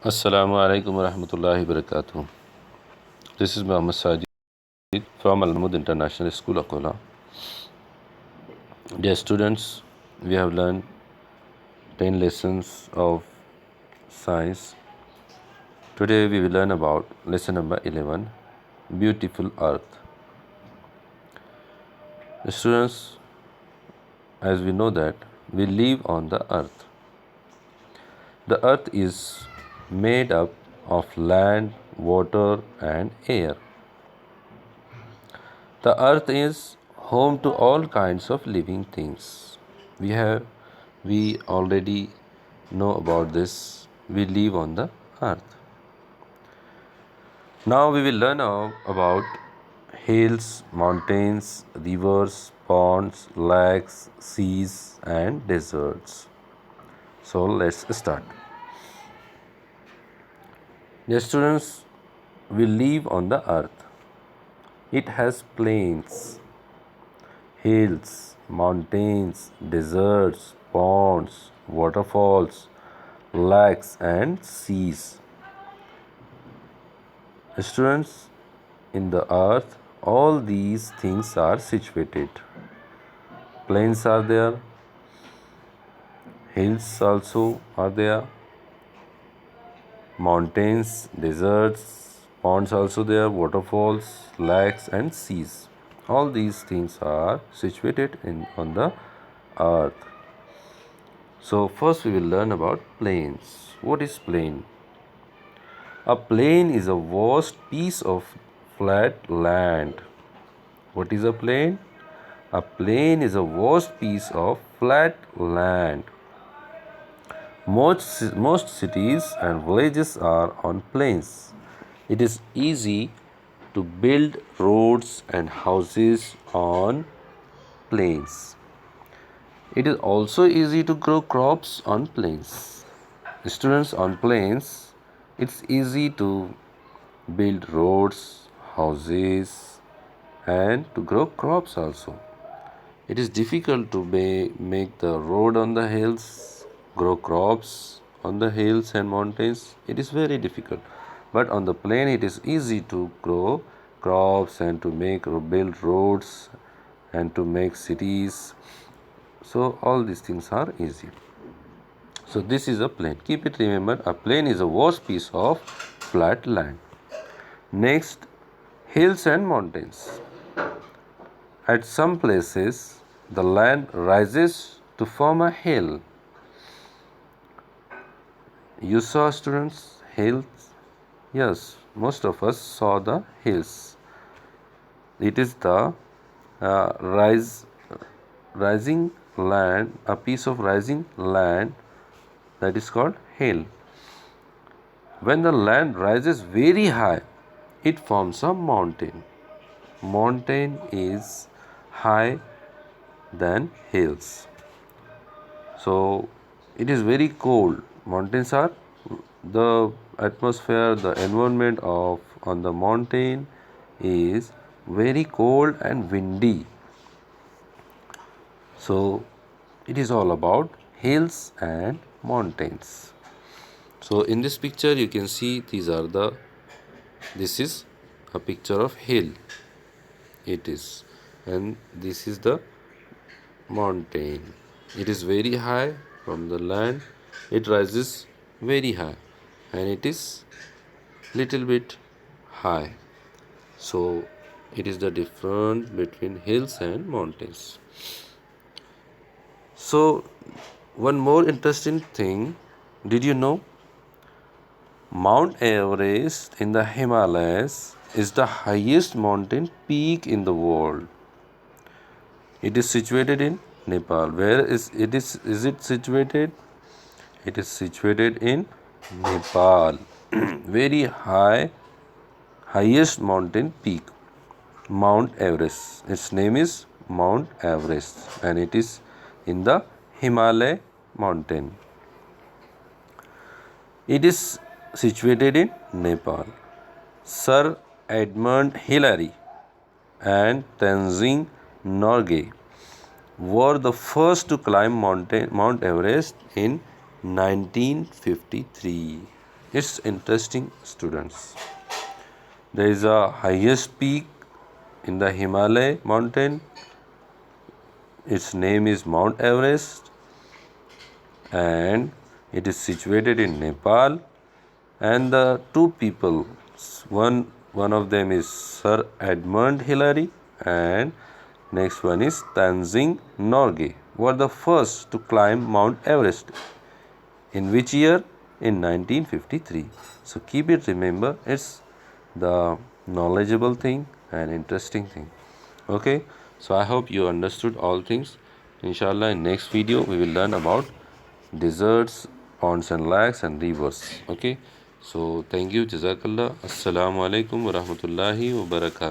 Assalamu alaikum wa rahmatullahi wa barakatuh. This is Muhammad Sajid from Al Mahmud International School, Akola. Dear students, we have learned 10 lessons of science. Today we will learn about lesson number 11, Beautiful Earth. Students, as we know that we live on the earth. The earth is made up of land, water and air. The earth is home to all kinds of living things. We already know about this. We live on the earth. Now we will learn about hills, mountains, rivers, ponds, lakes, seas and deserts. So let's start. Dear students, we live on the earth. It has plains, hills, mountains, deserts, ponds, waterfalls, lakes and seas. Students, in the earth, all these things are situated. Plains are there, hills also are there, mountains, deserts, ponds also there, waterfalls, lakes and seas. All these things are situated on the earth. So first we will learn about plains. What is plain? A plain is a vast piece of flat land. What is a plain? A plain is a vast piece of flat land. Most cities and villages are on plains. It is easy to build roads and houses on plains. It is also easy to grow crops on plains. Students, on plains, it's easy to build roads, houses, and to grow crops also. It is difficult to make the road on the hills, grow crops on the hills and mountains. It is very difficult. But on the plain, it is easy to grow crops and to build roads and to make cities. So all these things are easy. So this is a plain. Keep it remember, a plain is a vast piece of flat land. Next, hills and mountains. At some places, the land rises to form a hill. You saw, students, hills? Yes, most of us saw the hills. It is the rising land, a piece of rising land that is called hill. When the land rises very high, it forms a mountain. Mountain is high than hills. So it is very cold. Mountains are the atmosphere, the environment on the mountain is very cold and windy. So it is all about hills and mountains. So in this picture you can see this is a picture of hill. It is, and this is the mountain. It is very high from the land. It rises very high and it is little bit high. So it is the difference between hills and mountains. So one more interesting thing, did you know Mount Everest in the Himalayas is the highest mountain peak in the world? It is situated in Nepal. Where is it situated? It is situated in Nepal. Very highest mountain peak, Mount Everest. Its name is Mount Everest and it is in the Himalaya mountain. It is situated in Nepal. Sir Edmund Hillary and Tenzing Norgay were the first to climb Mount Everest in 1953. It's interesting, students. There is a highest peak in the Himalaya mountain. Its name is Mount Everest, and it is situated in Nepal. And the two people, one of them is Sir Edmund Hillary, and next one is Tenzing Norgay, were the first to climb Mount Everest. In which year? In 1953. So keep it, remember, it's the knowledgeable thing and interesting thing. Okay, so I hope you understood all things. Inshallah, in next video we will learn about deserts, ponds and lakes and rivers. Okay, so thank you. Jazakallah. Assalamu alaikum wa rahmatullahi wa barakatuh.